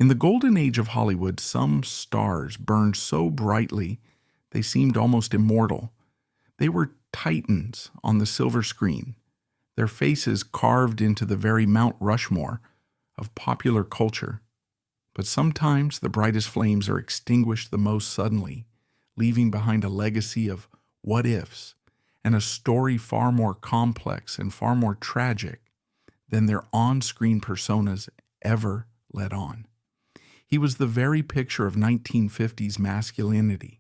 In the golden age of Hollywood, some stars burned so brightly they seemed almost immortal. They were titans on the silver screen, their faces carved into the very Mount Rushmore of popular culture. But sometimes the brightest flames are extinguished the most suddenly, leaving behind a legacy of what-ifs and a story far more complex and far more tragic than their on-screen personas ever let on. He was the very picture of 1950s masculinity,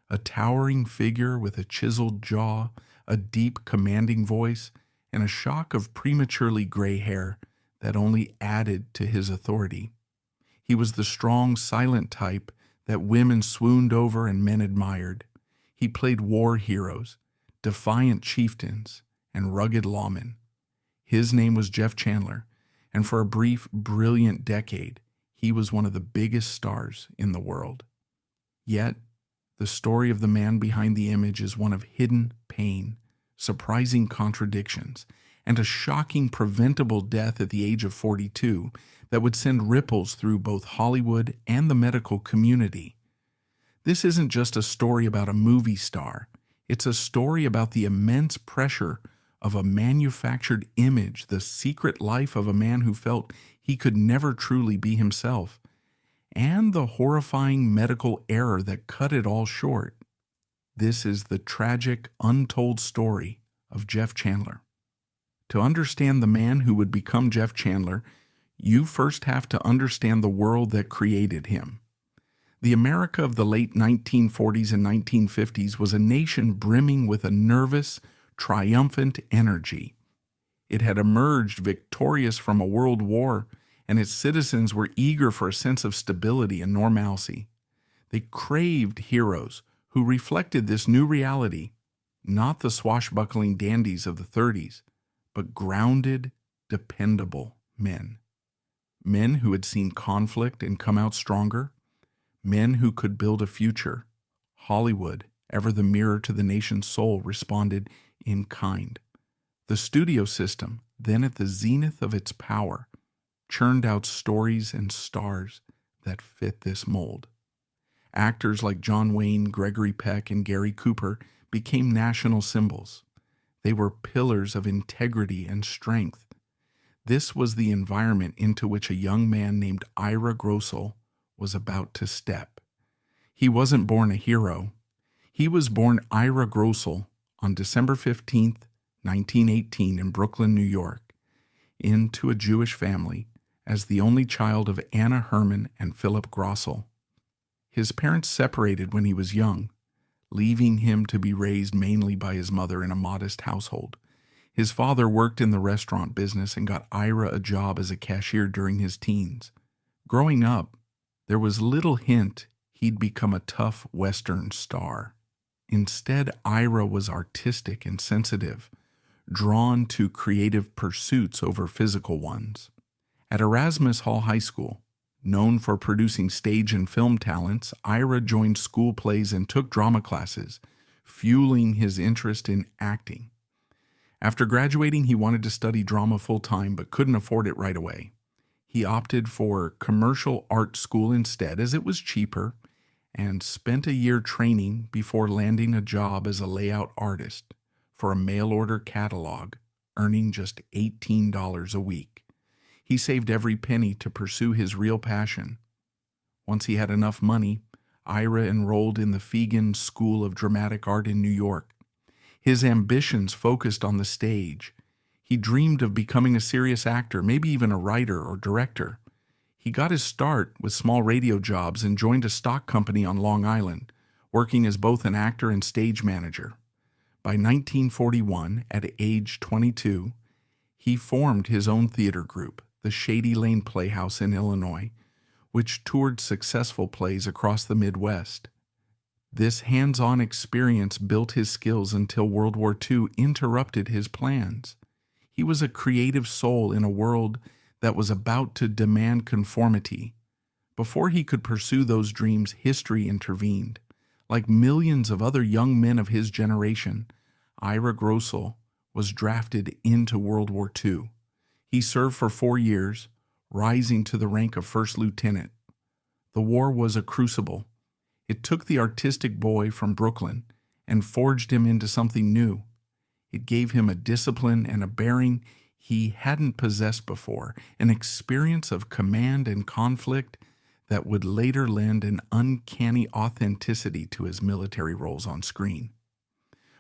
a towering figure with a chiseled jaw, a deep, commanding voice, and a shock of prematurely gray hair that only added to his authority. He was the strong, silent type that women swooned over and men admired. He played war heroes, defiant chieftains, and rugged lawmen. His name was Jeff Chandler, and for a brief, brilliant decade, he was one of the biggest stars in the world. Yet, the story of the man behind the image is one of hidden pain, surprising contradictions, and a shocking preventable death at the age of 42 that would send ripples through both Hollywood and the medical community. This isn't just a story about a movie star. It's a story about the immense pressure of a manufactured image, the secret life of a man who felt he could never truly be himself, and the horrifying medical error that cut it all short. This is the tragic, untold story of Jeff Chandler. To understand the man who would become Jeff Chandler, you first have to understand the world that created him. The America of the late 1940s and 1950s was a nation brimming with a nervous, triumphant energy. It had emerged victorious from a world war, and its citizens were eager for a sense of stability and normalcy. They craved heroes who reflected this new reality, not the swashbuckling dandies of the 30s, but grounded, dependable men. Men who had seen conflict and come out stronger. Men who could build a future. Hollywood, ever the mirror to the nation's soul, responded in kind. The studio system, then at the zenith of its power, churned out stories and stars that fit this mold. Actors like John Wayne, Gregory Peck, and Gary Cooper became national symbols. They were pillars of integrity and strength. This was the environment into which a young man named Ira Grossel was about to step. He wasn't born a hero. He was born Ira Grossel on December 15th, 1918 in Brooklyn, New York, into a Jewish family as the only child of Anna Herman and Philip Grossel. His parents separated when he was young, leaving him to be raised mainly by his mother in a modest household. His father worked in the restaurant business and got Ira a job as a cashier during his teens. Growing up, there was little hint he'd become a tough Western star. Instead, Ira was artistic and sensitive, drawn to creative pursuits over physical ones. At Erasmus Hall High School, known for producing stage and film talents, Ira joined school plays and took drama classes, fueling his interest in acting. After graduating, he wanted to study drama full-time but couldn't afford it right away. He opted for commercial art school instead, as it was cheaper, and spent a year training before landing a job as a layout artist for a mail-order catalog, earning just $18 a week. He saved every penny to pursue his real passion. Once he had enough money, Ira enrolled in the Fegan School of Dramatic Art in New York. His ambitions focused on the stage. He dreamed of becoming a serious actor, maybe even a writer or director. He got his start with small radio jobs and joined a stock company on Long Island, working as both an actor and stage manager. By 1941, at age 22, he formed his own theater group, the Shady Lane Playhouse in Illinois, which toured successful plays across the Midwest. This hands-on experience built his skills until World War II interrupted his plans. He was a creative soul in a world that was about to demand conformity. Before he could pursue those dreams, history intervened. Like millions of other young men of his generation, Ira Grossel was drafted into World War II. He served for 4 years, rising to the rank of first lieutenant. The war was a crucible. It took the artistic boy from Brooklyn and forged him into something new. It gave him a discipline and a bearing he hadn't possessed before, an experience of command and conflict that would later lend an uncanny authenticity to his military roles on screen.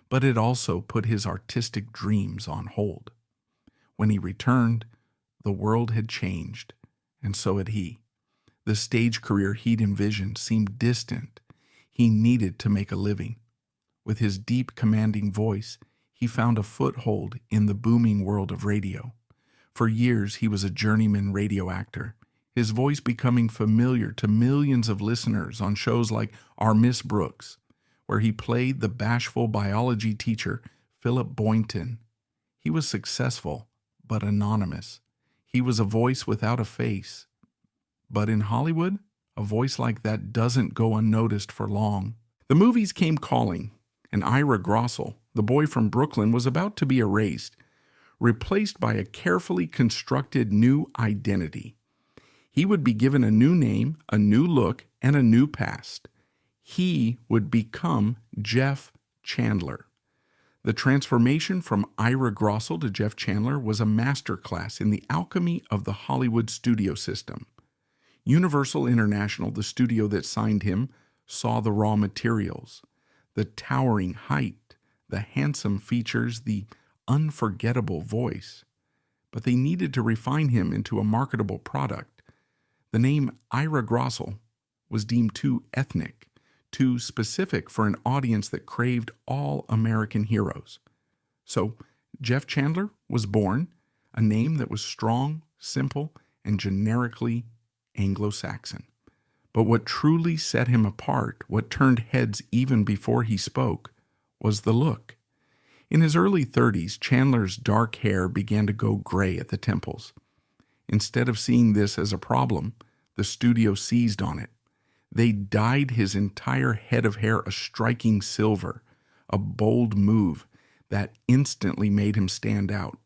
But it also put his artistic dreams on hold. When he returned, the world had changed, and so had he. The stage career he'd envisioned seemed distant. He needed to make a living. With his deep, commanding voice, he found a foothold in the booming world of radio. For years, he was a journeyman radio actor, his voice becoming familiar to millions of listeners on shows like Our Miss Brooks, where he played the bashful biology teacher, Philip Boynton. He was successful, but anonymous. He was a voice without a face. But in Hollywood, a voice like that doesn't go unnoticed for long. The movies came calling, and Ira Grossel, the boy from Brooklyn, was about to be erased, replaced by a carefully constructed new identity. He would be given a new name, a new look, and a new past. He would become Jeff Chandler. The transformation from Ira Grossel to Jeff Chandler was a masterclass in the alchemy of the Hollywood studio system. Universal International, the studio that signed him, saw the raw materials, the towering height, the handsome features, the unforgettable voice. But they needed to refine him into a marketable product. The name Ira Grossel was deemed too ethnic, too specific for an audience that craved all American heroes. So Jeff Chandler was born, a name that was strong, simple, and generically Anglo-Saxon. But what truly set him apart, what turned heads even before he spoke, was the look. In his early 30s, Chandler's dark hair began to go gray at the temples. Instead of seeing this as a problem, the studio seized on it. They dyed his entire head of hair a striking silver, a bold move that instantly made him stand out.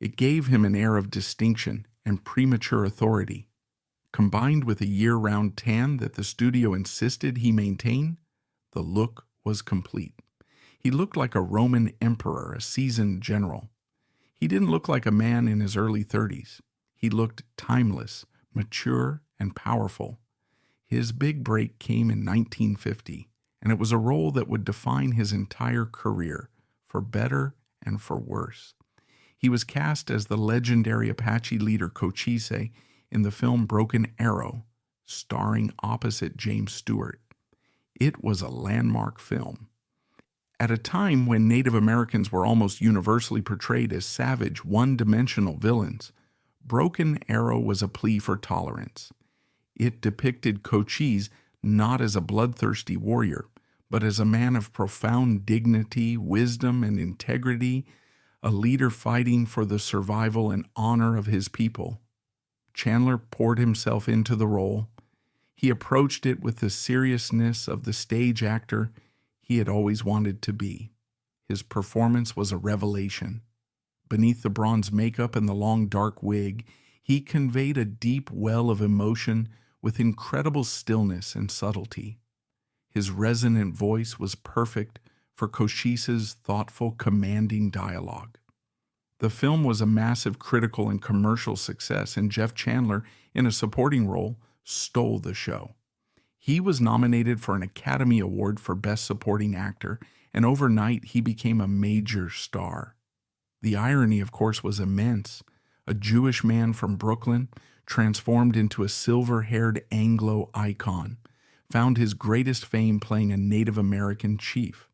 It gave him an air of distinction and premature authority. Combined with a year-round tan that the studio insisted he maintain, the look was complete. He looked like a Roman emperor, a seasoned general. He didn't look like a man in his early 30s. He looked timeless, mature, and powerful. His big break came in 1950, and it was a role that would define his entire career, for better and for worse. He was cast as the legendary Apache leader Cochise in the film Broken Arrow, starring opposite James Stewart. It was a landmark film. At a time when Native Americans were almost universally portrayed as savage, one-dimensional villains, Broken Arrow was a plea for tolerance. It depicted Cochise not as a bloodthirsty warrior, but as a man of profound dignity, wisdom, and integrity, a leader fighting for the survival and honor of his people. Chandler poured himself into the role. He approached it with the seriousness of the stage actor he had always wanted to be. His performance was a revelation. Beneath the bronze makeup and the long dark wig, he conveyed a deep well of emotion with incredible stillness and subtlety. His resonant voice was perfect for Cochise's thoughtful, commanding dialogue. The film was a massive critical and commercial success, and Jeff Chandler, in a supporting role, stole the show. He was nominated for an Academy Award for Best Supporting Actor, and overnight he became a major star. The irony, of course, was immense. A Jewish man from Brooklyn, transformed into a silver-haired Anglo icon, found his greatest fame playing a Native American chief.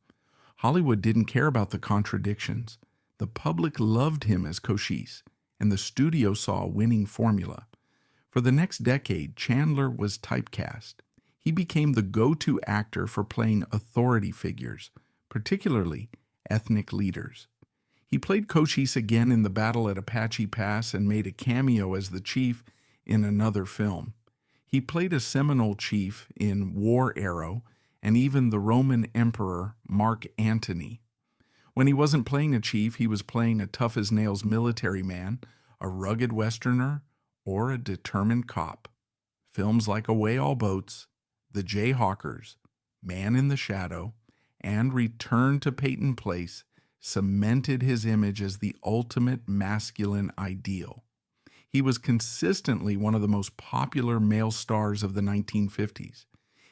Hollywood didn't care about the contradictions. The public loved him as Cochise, and the studio saw a winning formula. For the next decade, Chandler was typecast. He became the go-to actor for playing authority figures, particularly ethnic leaders. He played Cochise again in the battle at Apache Pass and made a cameo as the chief in another film. He played a Seminole chief in War Arrow and even the Roman Emperor Mark Antony. When he wasn't playing a chief, he was playing a tough-as-nails military man, a rugged Westerner, or a determined cop. Films like Away All Boats, The Jayhawkers, Man in the Shadow, and Return to Peyton Place cemented his image as the ultimate masculine ideal. He was consistently one of the most popular male stars of the 1950s,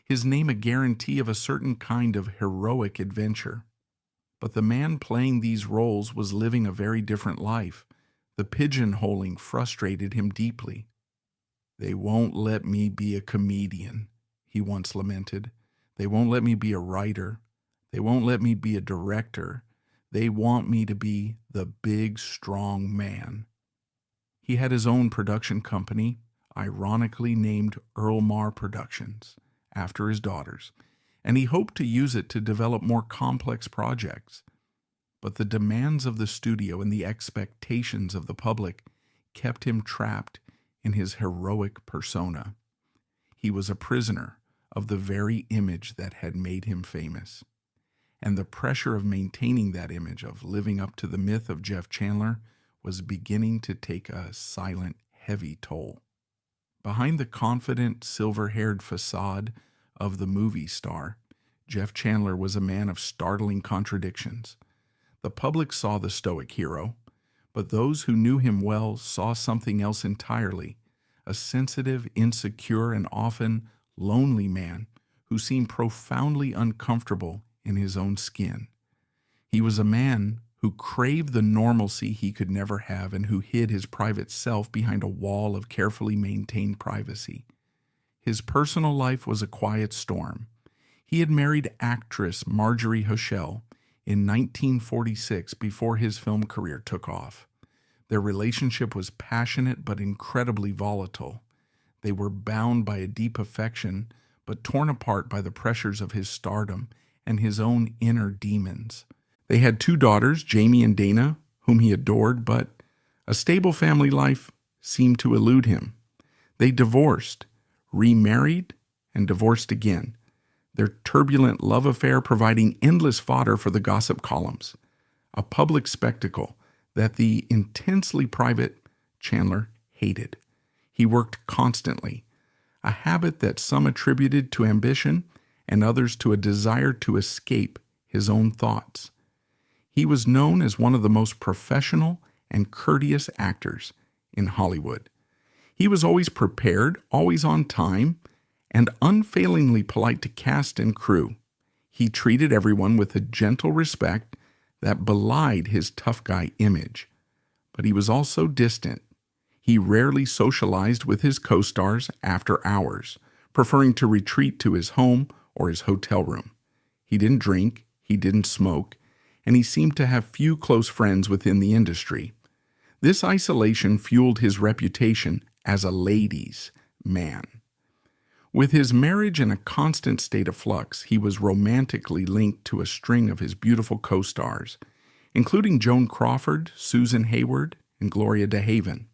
his name a guarantee of a certain kind of heroic adventure. But the man playing these roles was living a very different life. The pigeonholing frustrated him deeply. "They won't let me be a comedian," he once lamented. "They won't let me be a writer. They won't let me be a director. They want me to be the big, strong man." He had his own production company, ironically named Earl Marr Productions, after his daughters, and he hoped to use it to develop more complex projects. But the demands of the studio and the expectations of the public kept him trapped in his heroic persona. He was a prisoner of the very image that had made him famous. And the pressure of maintaining that image, of living up to the myth of Jeff Chandler, was beginning to take a silent, heavy toll. Behind the confident, silver-haired facade of the movie star, Jeff Chandler was a man of startling contradictions. The public saw the stoic hero, but those who knew him well saw something else entirely, a sensitive, insecure, and often lonely man who seemed profoundly uncomfortable in his own skin. He was a man who craved the normalcy he could never have and who hid his private self behind a wall of carefully maintained privacy. His personal life was a quiet storm. He had married actress Marjorie Hoschel in 1946 before his film career took off. Their relationship was passionate but incredibly volatile. They were bound by a deep affection but torn apart by the pressures of his stardom and his own inner demons. They had 2 daughters, Jamie and Dana, whom he adored, but a stable family life seemed to elude him. They divorced, remarried, and divorced again, their turbulent love affair providing endless fodder for the gossip columns, a public spectacle that the intensely private Chandler hated. He worked constantly, a habit that some attributed to ambition and others to a desire to escape his own thoughts. He was known as one of the most professional and courteous actors in Hollywood. He was always prepared, always on time, and unfailingly polite to cast and crew. He treated everyone with a gentle respect that belied his tough guy image. But he was also distant. He rarely socialized with his co-stars after hours, preferring to retreat to his home or his hotel room. He didn't drink, he didn't smoke, and he seemed to have few close friends within the industry. This isolation fueled his reputation as a ladies' man. With his marriage in a constant state of flux, he was romantically linked to a string of his beautiful co-stars, including Joan Crawford, Susan Hayward, and Gloria DeHaven.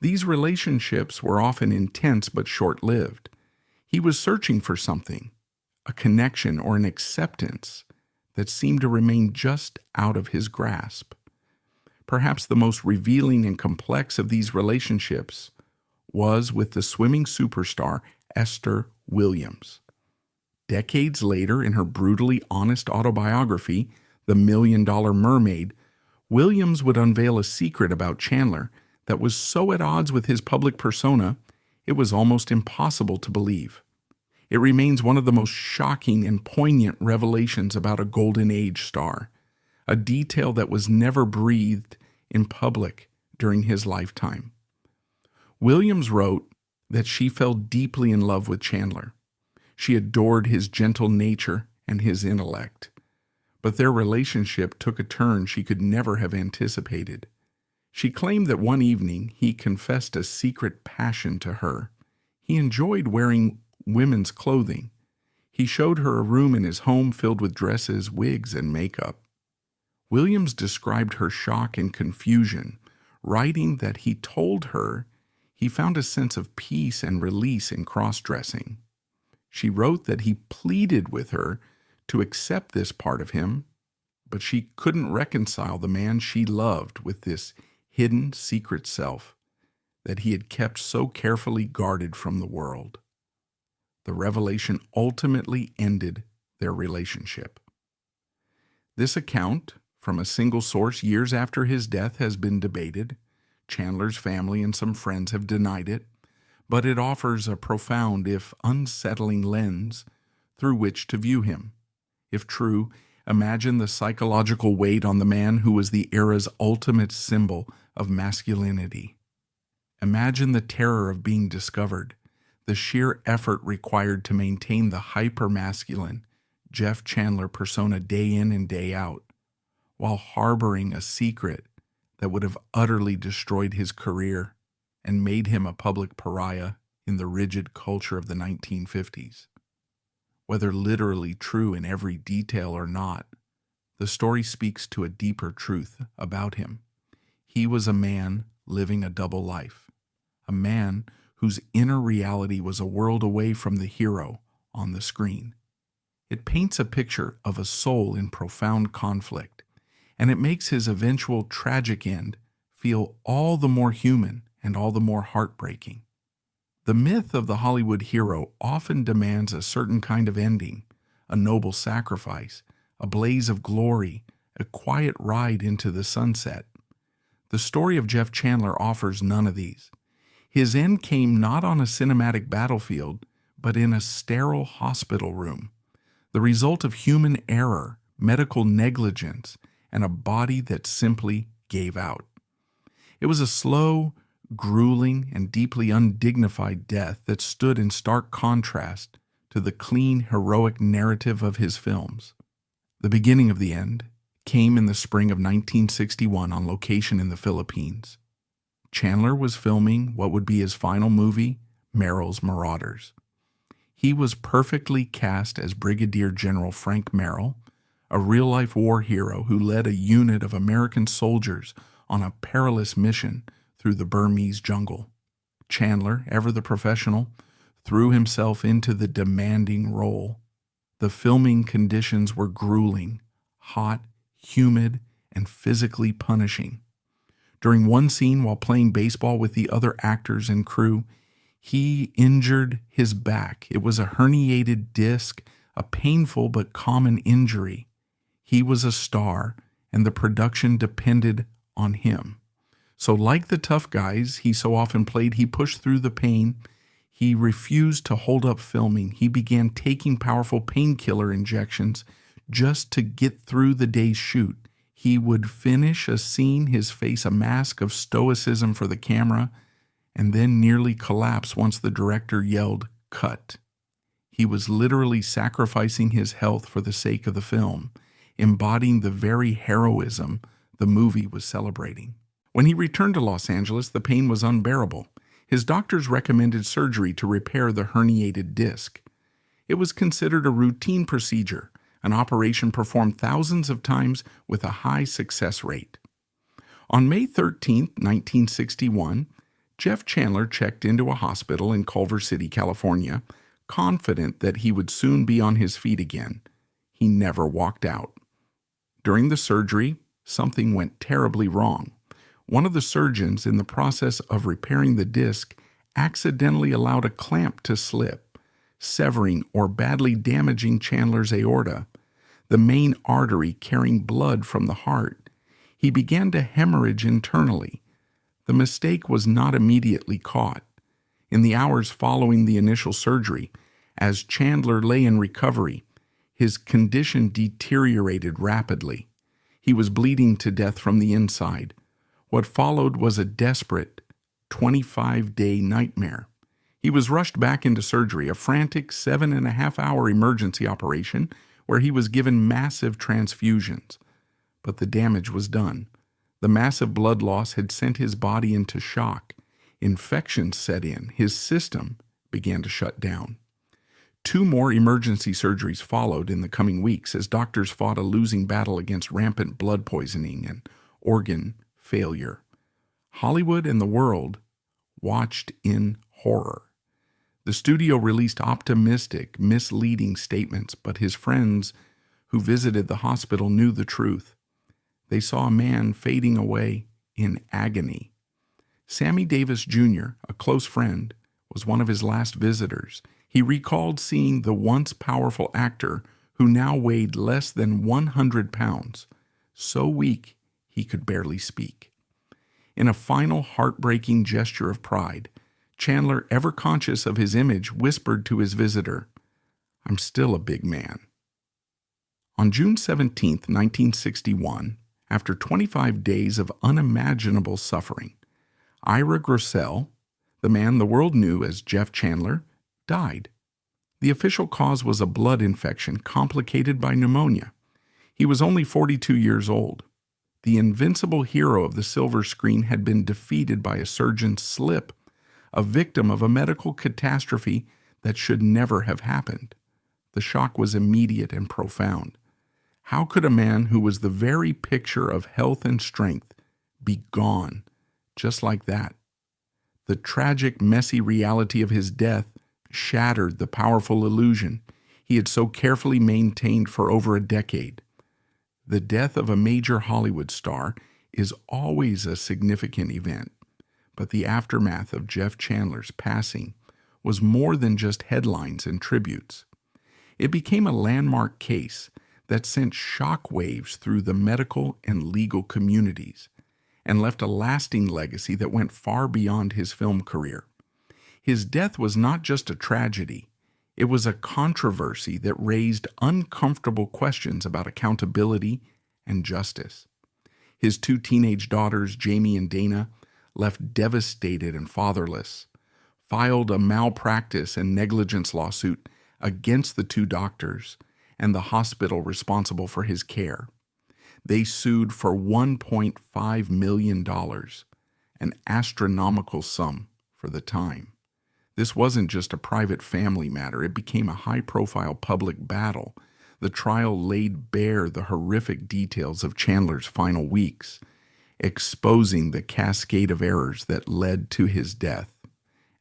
These relationships were often intense but short-lived. He was searching for something, a connection or an acceptance that seemed to remain just out of his grasp. Perhaps the most revealing and complex of these relationships was with the swimming superstar Esther Williams. Decades later, in her brutally honest autobiography, The $1,000,000 Mermaid, Williams would unveil a secret about Chandler that was so at odds with his public persona, it was almost impossible to believe. It remains one of the most shocking and poignant revelations about a golden age star, a detail that was never breathed in public during his lifetime. Williams wrote that she fell deeply in love with Chandler. She adored his gentle nature and his intellect. But their relationship took a turn she could never have anticipated. She claimed that one evening he confessed a secret passion to her. He enjoyed wearing women's clothing. He showed her a room in his home filled with dresses, wigs, and makeup. Williams described her shock and confusion, writing that he told her he found a sense of peace and release in cross-dressing. She wrote that he pleaded with her to accept this part of him, but she couldn't reconcile the man she loved with this hidden, secret self. that he had kept so carefully guarded from the world. The revelation ultimately ended their relationship. This account, from a single source years after his death, has been debated. Chandler's family and some friends have denied it, but it offers a profound, if unsettling, lens through which to view him. If true, imagine the psychological weight on the man who was the era's ultimate symbol of masculinity. Imagine the terror of being discovered, the sheer effort required to maintain the hyper-masculine Jeff Chandler persona day in and day out, while harboring a secret that would have utterly destroyed his career and made him a public pariah in the rigid culture of the 1950s. Whether literally true in every detail or not, the story speaks to a deeper truth about him. He was a man living a double life, a man whose inner reality was a world away from the hero on the screen. It paints a picture of a soul in profound conflict, and it makes his eventual tragic end feel all the more human and all the more heartbreaking. The myth of the Hollywood hero often demands a certain kind of ending, a noble sacrifice, a blaze of glory, a quiet ride into the sunset. The story of Jeff Chandler offers none of these. His end came not on a cinematic battlefield, but in a sterile hospital room, the result of human error, medical negligence, and a body that simply gave out. It was a slow, grueling, and deeply undignified death that stood in stark contrast to the clean, heroic narrative of his films. The beginning of the end came in the spring of 1961 on location in the Philippines. Chandler was filming what would be his final movie, Merrill's Marauders. He was perfectly cast as Brigadier General Frank Merrill, a real-life war hero who led a unit of American soldiers on a perilous mission through the Burmese jungle. Chandler, ever the professional, threw himself into the demanding role. The filming conditions were grueling, hot, humid, and physically punishing. During one scene while playing baseball with the other actors and crew, he injured his back. It was a herniated disc, a painful but common injury. He was a star, and the production depended on him. So like the tough guys he so often played, he pushed through the pain. He refused to hold up filming. He began taking powerful painkiller injections just to get through the day's shoot. He would finish a scene, his face a mask of stoicism for the camera, and then nearly collapse once the director yelled, "Cut." He was literally sacrificing his health for the sake of the film, embodying the very heroism the movie was celebrating. When he returned to Los Angeles, the pain was unbearable. His doctors recommended surgery to repair the herniated disc. It was considered a routine procedure, an operation performed thousands of times with a high success rate. On May 13, 1961, Jeff Chandler checked into a hospital in Culver City, California, confident that he would soon be on his feet again. He never walked out. During the surgery, something went terribly wrong. One of the surgeons, in the process of repairing the disc, accidentally allowed a clamp to slip, severing or badly damaging Chandler's aorta, the main artery carrying blood from the heart. He began to hemorrhage internally. The mistake was not immediately caught. In the hours following the initial surgery, as Chandler lay in recovery, his condition deteriorated rapidly. He was bleeding to death from the inside. What followed was a desperate 25-day nightmare. He was rushed back into surgery, a frantic 7.5-hour emergency operation where he was given massive transfusions. But the damage was done. The massive blood loss had sent his body into shock. Infections set in. His system began to shut down. 2 more emergency surgeries followed in the coming weeks as doctors fought a losing battle against rampant blood poisoning and organ failure. Hollywood and the world watched in horror. The studio released optimistic, misleading statements, but his friends who visited the hospital knew the truth. They saw a man fading away in agony. Sammy Davis Jr., a close friend, was one of his last visitors. He recalled seeing the once powerful actor who now weighed less than 100 pounds, so weak he could barely speak. In a final heartbreaking gesture of pride, Chandler, ever conscious of his image, whispered to his visitor, "I'm still a big man." On June 17, 1961, after 25 days of unimaginable suffering, Ira Grossell, the man the world knew as Jeff Chandler, died. The official cause was a blood infection complicated by pneumonia. He was only 42 years old. The invincible hero of the silver screen had been defeated by a surgeon's slip, a victim of a medical catastrophe that should never have happened. The shock was immediate and profound. How could a man who was the very picture of health and strength be gone just like that? The tragic, messy reality of his death shattered the powerful illusion he had so carefully maintained for over a decade. The death of a major Hollywood star is always a significant event, but the aftermath of Jeff Chandler's passing was more than just headlines and tributes. It became a landmark case that sent shockwaves through the medical and legal communities and left a lasting legacy that went far beyond his film career. His death was not just a tragedy, it was a controversy that raised uncomfortable questions about accountability and justice. His two teenage daughters, Jamie and Dana, left devastated and fatherless, filed a malpractice and negligence lawsuit against the two doctors and the hospital responsible for his care. They sued for $1.5 million, an astronomical sum for the time. This wasn't just a private family matter, it became a high-profile public battle. The trial laid bare the horrific details of Chandler's final weeks, exposing the cascade of errors that led to his death.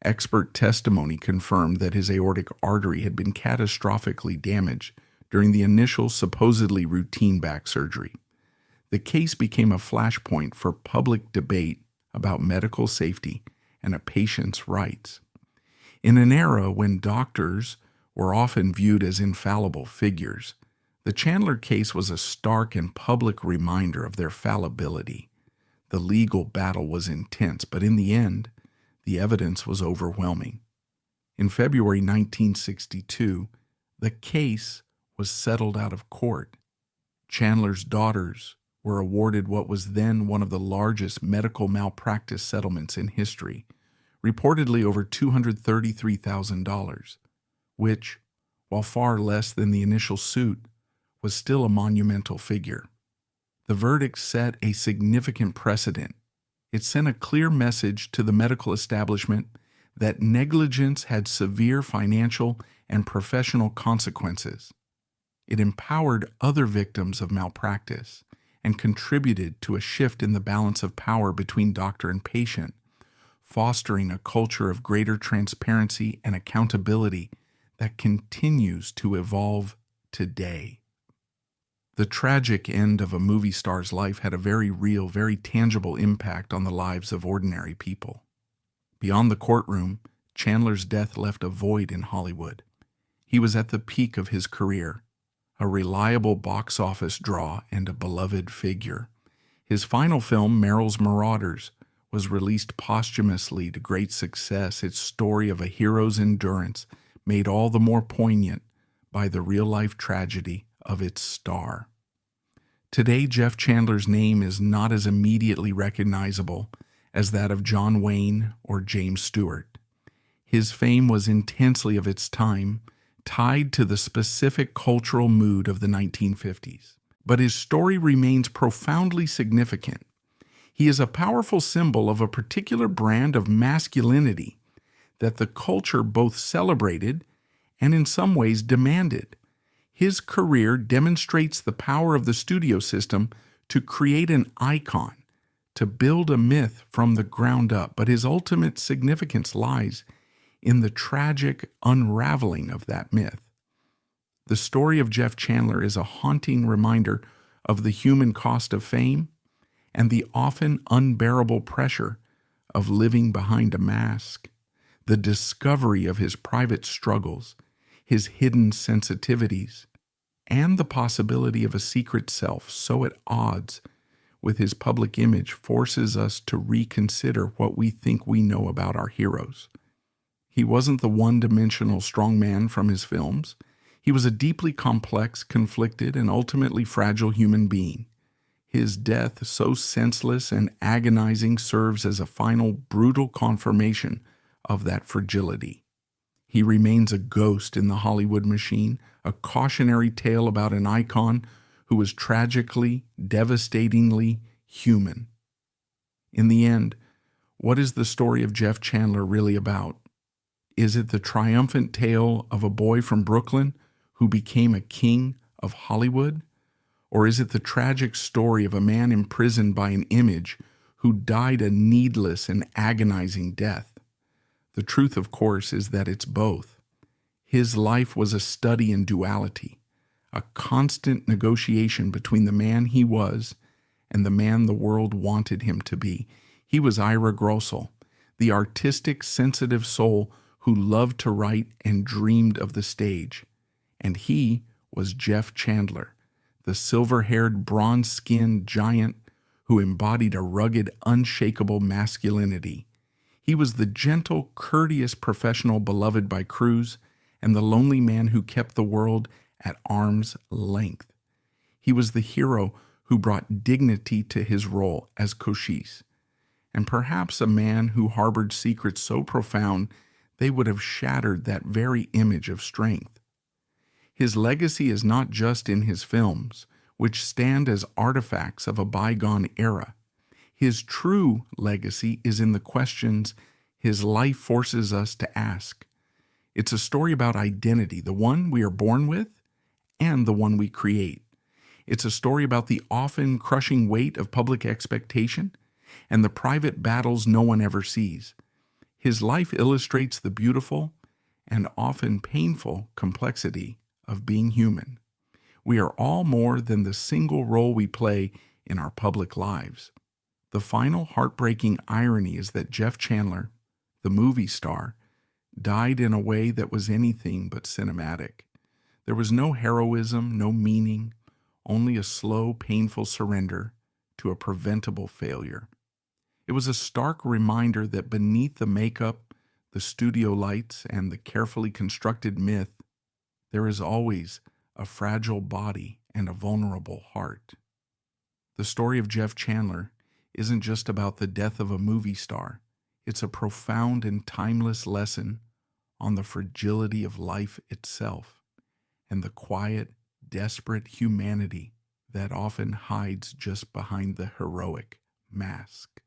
Expert testimony confirmed that his aortic artery had been catastrophically damaged during the initial supposedly routine back surgery. The case became a flashpoint for public debate about medical safety and a patient's rights. In an era when doctors were often viewed as infallible figures, the Chandler case was a stark and public reminder of their fallibility. The legal battle was intense, but in the end, the evidence was overwhelming. In February 1962, the case was settled out of court. Chandler's daughters were awarded what was then one of the largest medical malpractice settlements in history, reportedly over $233,000, which, while far less than the initial suit, was still a monumental figure. The verdict set a significant precedent. It sent a clear message to the medical establishment that negligence had severe financial and professional consequences. It empowered other victims of malpractice and contributed to a shift in the balance of power between doctor and patient, fostering a culture of greater transparency and accountability that continues to evolve today. The tragic end of a movie star's life had a very real, very tangible impact on the lives of ordinary people. Beyond the courtroom, Chandler's death left a void in Hollywood. He was at the peak of his career, a reliable box office draw and a beloved figure. His final film, Merrill's Marauders, was released posthumously to great success. Its story of a hero's endurance made all the more poignant by the real-life tragedy of its star. Today, Jeff Chandler's name is not as immediately recognizable as that of John Wayne or James Stewart. His fame was intensely of its time, tied to the specific cultural mood of the 1950s. But his story remains profoundly significant. He is a powerful symbol of a particular brand of masculinity that the culture both celebrated and in some ways demanded. His career demonstrates the power of the studio system to create an icon, to build a myth from the ground up, but his ultimate significance lies in the tragic unraveling of that myth. The story of Jeff Chandler is a haunting reminder of the human cost of fame and the often unbearable pressure of living behind a mask, the discovery of his private struggles, his hidden sensitivities, and the possibility of a secret self so at odds with his public image forces us to reconsider what we think we know about our heroes. He wasn't the one-dimensional strongman from his films. He was a deeply complex, conflicted, and ultimately fragile human being. His death, so senseless and agonizing, serves as a final, brutal confirmation of that fragility. He remains a ghost in the Hollywood machine, a cautionary tale about an icon who was tragically, devastatingly human. In the end, what is the story of Jeff Chandler really about? Is it the triumphant tale of a boy from Brooklyn who became a king of Hollywood? Or is it the tragic story of a man imprisoned by an image who died a needless and agonizing death? The truth, of course, is that it's both. His life was a study in duality, a constant negotiation between the man he was and the man the world wanted him to be. He was Ira Grossel, the artistic, sensitive soul who loved to write and dreamed of the stage. And he was Jeff Chandler, the silver-haired, bronze-skinned giant who embodied a rugged, unshakable masculinity. He was the gentle, courteous professional beloved by crews and the lonely man who kept the world at arm's length. He was the hero who brought dignity to his role as Cochise, and perhaps a man who harbored secrets so profound they would have shattered that very image of strength. His legacy is not just in his films, which stand as artifacts of a bygone era. His true legacy is in the questions his life forces us to ask. It's a story about identity, the one we are born with and the one we create. It's a story about the often crushing weight of public expectation and the private battles no one ever sees. His life illustrates the beautiful and often painful complexity of being human. We are all more than the single role we play in our public lives. The final heartbreaking irony is that Jeff Chandler, the movie star, died in a way that was anything but cinematic. There was no heroism, no meaning, only a slow, painful surrender to a preventable failure. It was a stark reminder that beneath the makeup, the studio lights, and the carefully constructed myth, there is always a fragile body and a vulnerable heart. The story of Jeff Chandler isn't just about the death of a movie star. It's a profound and timeless lesson on the fragility of life itself and the quiet, desperate humanity that often hides just behind the heroic mask.